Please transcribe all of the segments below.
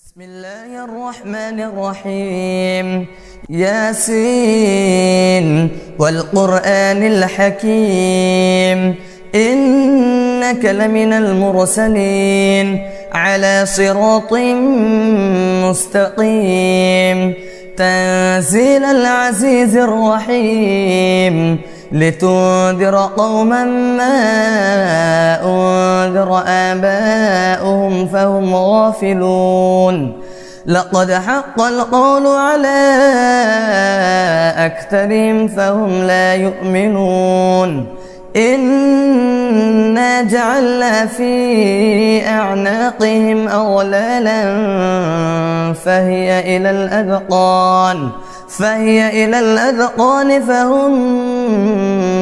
بسم الله الرحمن الرحيم. ياسين والقرآن الحكيم إنك لمن المرسلين على صراط مستقيم تنزيل العزيز الرحيم لتنذر قوما ما أنذر آباؤهم فهم غافلون. لقد حق القول على أكثرهم فهم لا يؤمنون. إنا جعلنا في أعناقهم أغلالا فهي إلى الأذقان فهم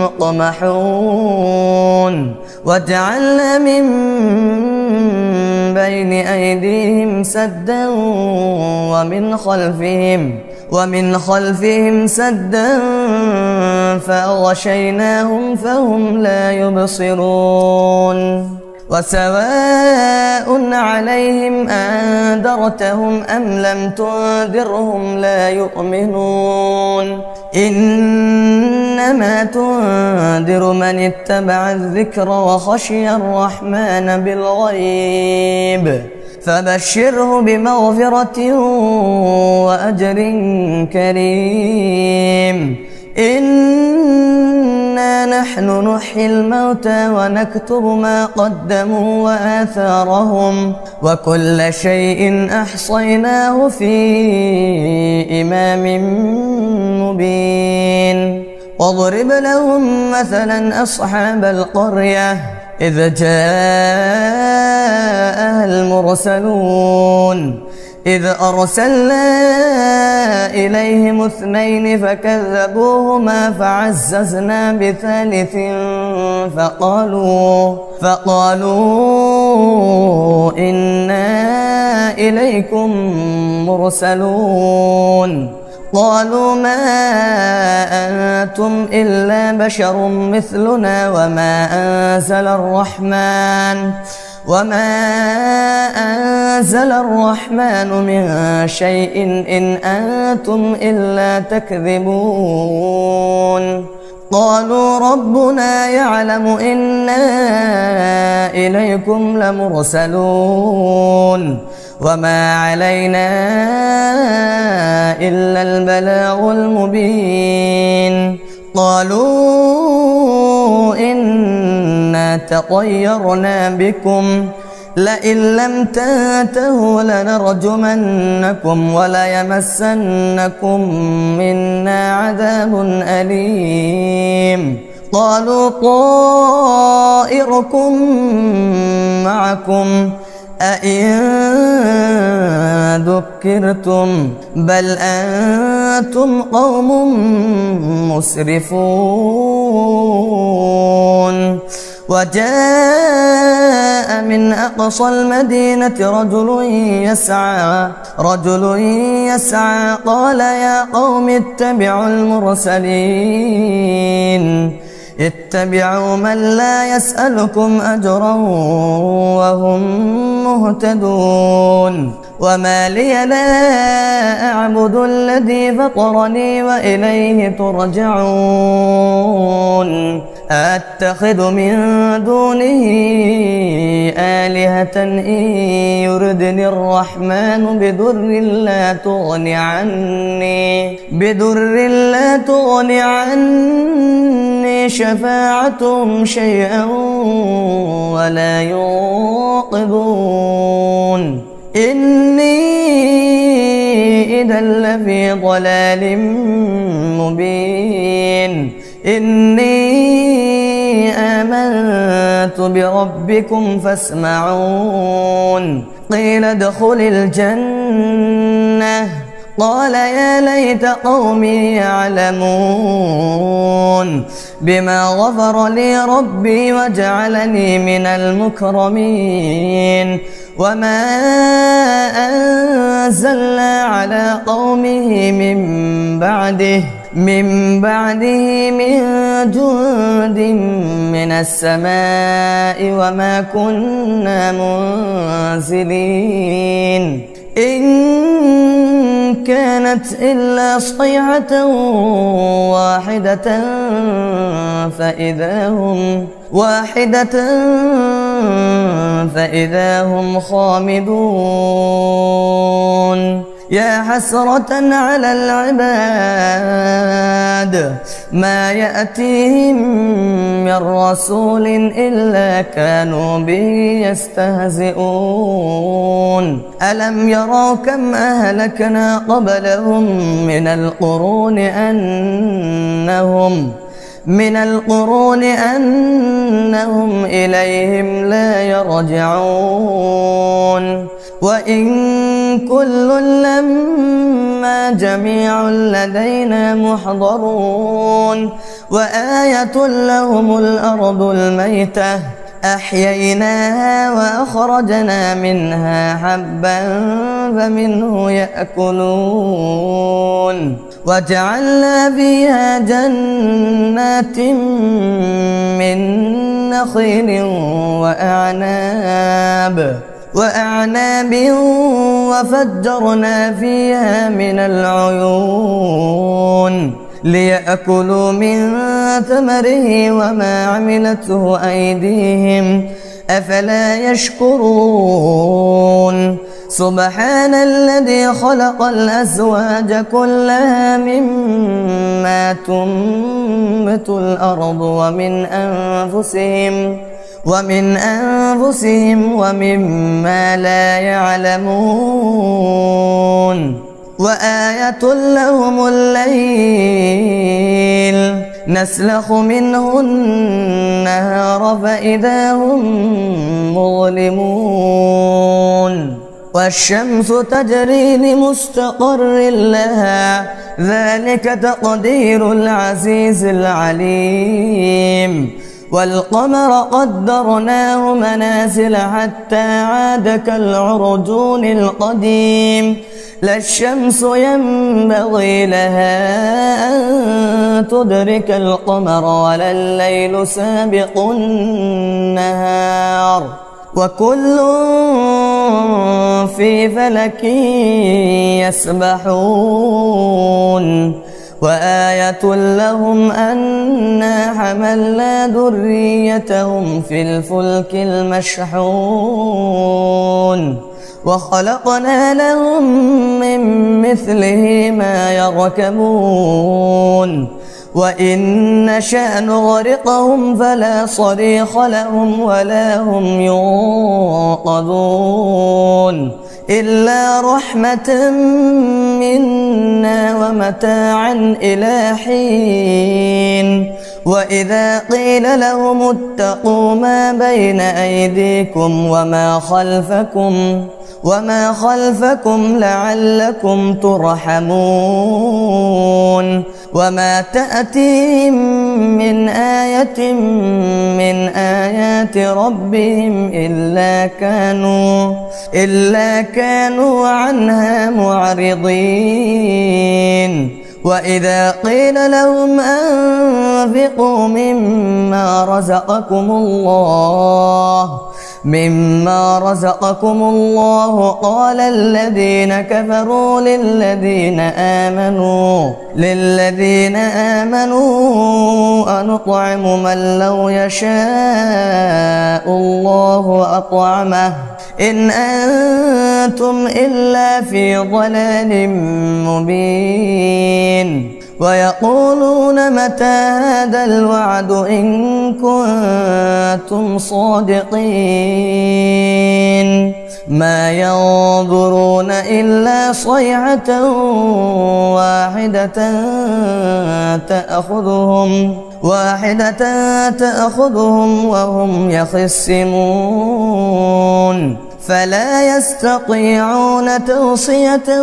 مقمحون. وجعلنا من بين أيديهم سدا ومن خلفهم سدا فأغشيناهم فهم لا يبصرون. وسواء عليهم أنذرتهم أم لم تنذرهم لا يؤمنون. إنما تنذر من اتبع الذكر وخشي الرحمن بالغيب فبشره بمغفرة وأجر كريم. إنا نحن نحيي الموتى ونكتب ما قدموا وآثارهم وكل شيء أحصيناه في إمام مبين. واضرب لهم مثلا أصحاب القرية إذ جاءها المرسلون إذ أرسلنا إليهم 2 فكذبوهما فعززنا بثالث فقالوا إنا إليكم مرسلون. قالوا ما أنتم إلا بشر مثلنا وما أنزل الرحمن من شيء إن أنتم إلا تكذبون. قالوا ربنا يعلم إنا إليكم لمرسلون وما علينا إلا البلاغ المبين. قالوا إنا تطيرنا بكم لئن لم تنتهوا لنرجمنكم وليمسنكم منا عذاب أليم. قالوا طائركم معكم أئن ذكرتم بل أنتم قوم مسرفون. وجاء من أقصى المدينة رجل يسعى قال يا قوم اتبعوا المرسلين اتبعوا من لا يسألكم أجرا وهم مهتدون. وما لي لا أعبد الذي فطرني وإليه ترجعون. أتخذ من دونه آلهة إن يردني الرحمن بضر لا تغني عني شفاعتهم شيئا ولا ينقذون. إني إذا لفي ضلال مبين. إني آمنت بربكم فاسمعون. قيل ادخل الجنة قال يا ليت قومي يعلمون بما غفر لي ربي وجعلني من المكرمين. وما أنزلنا على قومه من بعده من جند من السماء وما كنا منزلين. إن كانت إلا صيحة واحدة فإذا هم خامدون يا حسرة على العباد ما يأتيهم من رسول إلا كانوا به يستهزئون ألم يروا كم أهلكنا قبلهم من القرون أنهم إليهم لا يرجعون وإن كل لما جميع لدينا محضرون وآية لهم الأرض الميتة أحييناها وأخرجنا منها حبا فمنه يأكلون وجعلنا فيها جنات من نخيل وأعناب وفجرنا فيها من العيون ليأكلوا من ثمره وما عملته أيديهم أفلا يشكرون سبحان الذي خلق الأزواج كلها مما تنبت الأرض ومن أنفسهم ومما لا يعلمون وآية لهم الليل نسلخ منه النهار فإذا هم مظلمون والشمس تجري لمستقر لها ذلك تقدير العزيز العليم والقمر قدرناه منازل حتى عاد كالعرجون القديم لا الشمس ينبغي لها أن تدرك القمر ولا الليل سابق النهار وكل في فلك يسبحون وآية لهم أنا حملنا ذريتهم في الفلك المشحون وخلقنا لهم من مثله ما يركبون وإن نشأ نغرقهم فلا صريخ لهم ولا هم ينقذون إلا رحمة منا ومتاعا إلى حين وإذا قيل لهم اتقوا ما بين أيديكم وما خلفكم لعلكم ترحمون وما تأتيهم من آية من آيات ربهم إلا كانوا عنها معرضين وإذا قيل لهم أنفقوا مما رزقكم الله قال الذين كفروا للذين آمنوا أنطعم من لو يشاء الله أطعمه إن أنتم إلا في ضلال مبين ويقولون متى هذا الوعد إن كنتم صادقين ما ينظرون إلا صيحة واحدة تأخذهم وهم يخصمون فلا يستطيعون توصية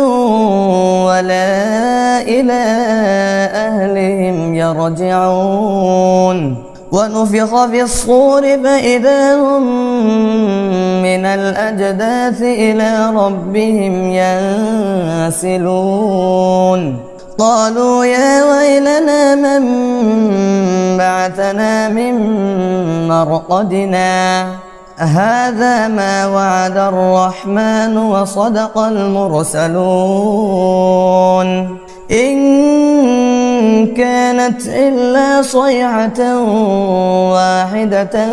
ولا إلى أهلهم يرجعون ونفخ في الصور فإذا هم من الأجداث إلى ربهم ينسلون قالوا يا ويلنا من بعثنا من مرقدنا هذا ما وعد الرحمن وصدق المرسلون إن كانت إلا صيحة واحدة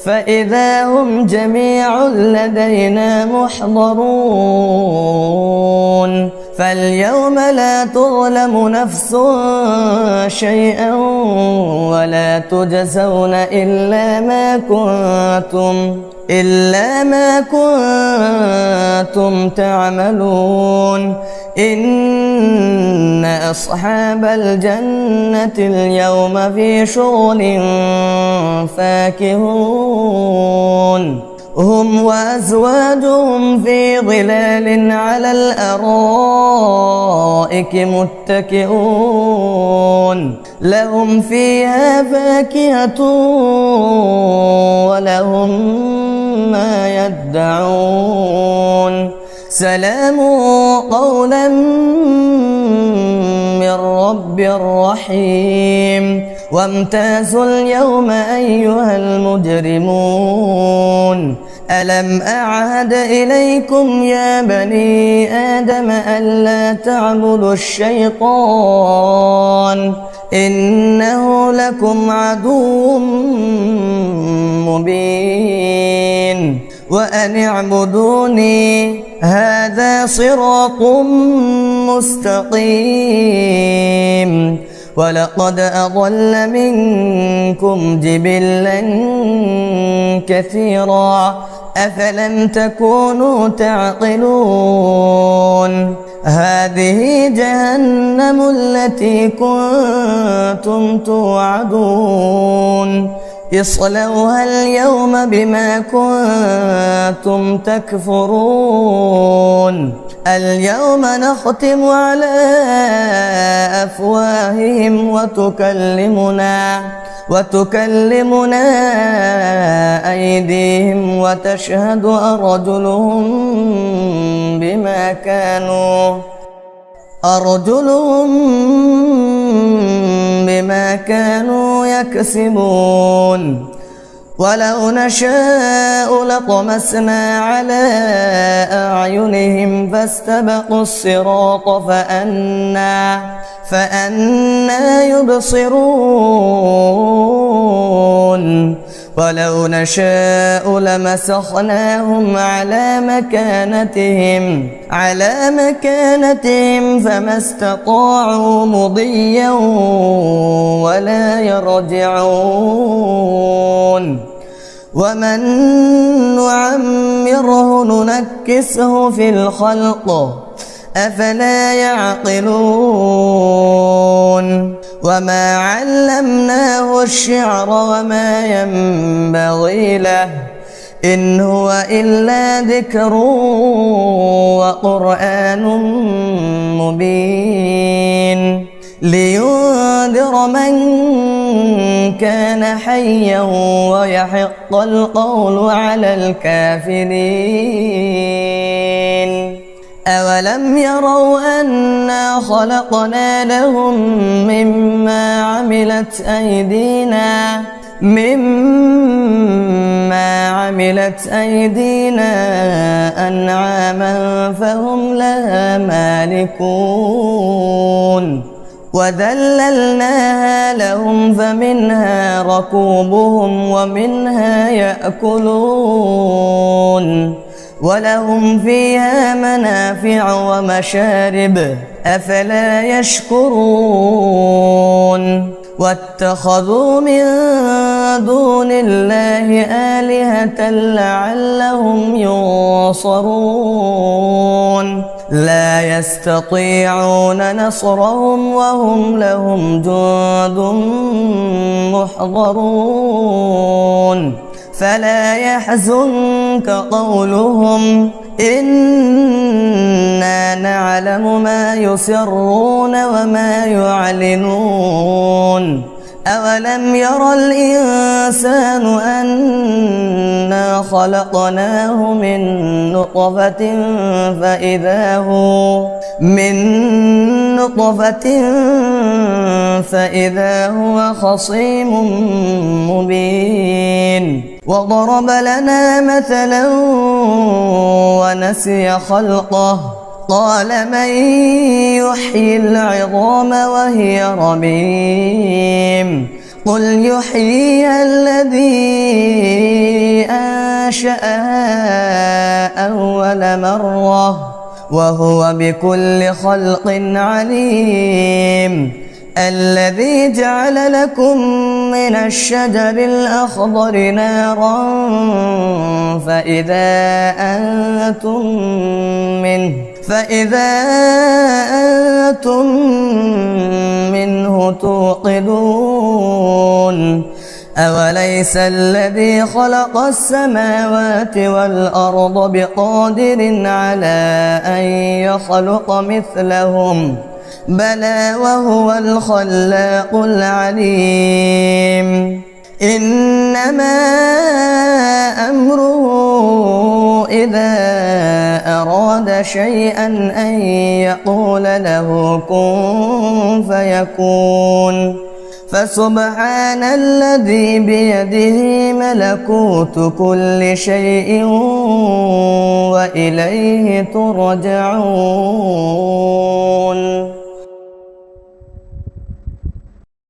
فإذا هم جميع لدينا محضرون فاليوم لا تظلم نفس شيئا ولا تجزون إلا ما كنتم تعملون إن أصحاب الجنة اليوم في شغل فاكهون هم وأزواجهم في ظلال على الأرائك متكئون لهم فيها فاكهة ولهم ما يدعون سلام قولا من رب رحيم وامتازوا اليوم أيها المجرمون ألم أعهد إليكم يا بني آدم ألا تعبدوا الشيطان إنه لكم عدو مبين وأن اعبدوني هذا صراط مستقيم ولقد أضل منكم جبلا كثيرا أفلم تكونوا تعقلون هذه جهنم التي كنتم توعدون اصلوها اليوم بما كنتم تكفرون اليوم نختم على أفواههم وتكلمنا أيديهم وتشهد أرجلهم بما كانوا يكسبون ولو نشاء لطمسنا على أعينهم فاستبقوا الصراط فأنى يبصرون ولو نشاء لمسخناهم على مكانتهم فما استطاعوا مضيا ولا يرجعون ومن نعمره ننكسه في الخلق أفلا يعقلون وما علمناه الشعر وما ينبغي له إن هو إلا ذكر وقرآن مبين لينذر من كان حيا ويحق القول على الكافرين أولم يروا أنا خلقنا لهم مما عملت أيدينا أنعاما فهم لها مالكون وذللناها لهم فمنها ركوبهم ومنها يأكلون ولهم فيها منافع ومشارب أفلا يشكرون واتخذوا من دون الله آلهة لعلهم ينصرون لا يستطيعون نصرهم وهم لهم جند محضرون فلا يحزنك قولهم إنا نعلم ما يسرون وما يعلنون أولم ير الإنسان أنا خلقناه من نطفة فإذا هو خصيم مبين وضرب لنا مثلا ونسي خلقه قال من يحيي العظام وهي رميم قل يحييها الذي أنشأها أول مرة وهو بكل خلق عليم الذي جعل لكم من الشجر الأخضر نارا فإذا أنتم منه توقدون أوليس الذي خلق السماوات والأرض بقادر على أن يخلق مثلهم بلى وهو الخلاق العليم إنما أمره إذا أراد شيئا أن يقول له كن فيكون فسبحان الذي بيده ملكوت كل شيء وإليه ترجعون.